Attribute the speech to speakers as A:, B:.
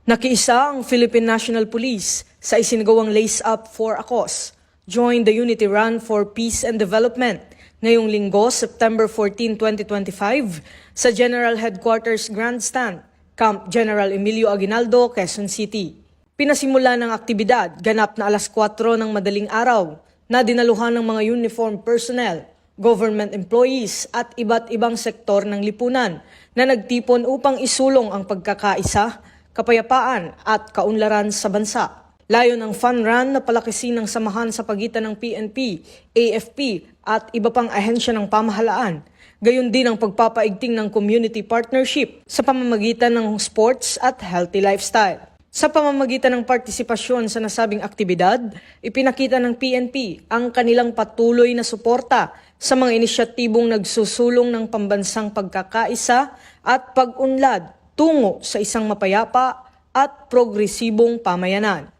A: Nakiisa ang Philippine National Police sa isinagawang Lace Up for a Cause. Join the Unity Run for Peace and Development ngayong linggo, September 14, 2025 sa General Headquarters Grandstand, Camp General Emilio Aguinaldo, Quezon City. Pinasimula ng aktibidad ganap na alas 4 ng madaling araw na dinaluhan ng mga uniformed personnel, government employees at iba't ibang sektor ng lipunan na nagtipon upang isulong ang pagkakaisa, kapayapaan at kaunlaran sa bansa. Layon ng fun run na palakasin ng samahan sa pagitan ng PNP, AFP at iba pang ahensya ng pamahalaan. Gayon din ang pagpapaigting ng community partnership sa pamamagitan ng sports at healthy lifestyle. Sa pamamagitan ng partisipasyon sa nasabing aktibidad, ipinakita ng PNP ang kanilang patuloy na suporta sa mga inisyatibong nagsusulong ng pambansang pagkakaisa at pag-unlad tungo sa isang mapayapa at progresibong pamayanan.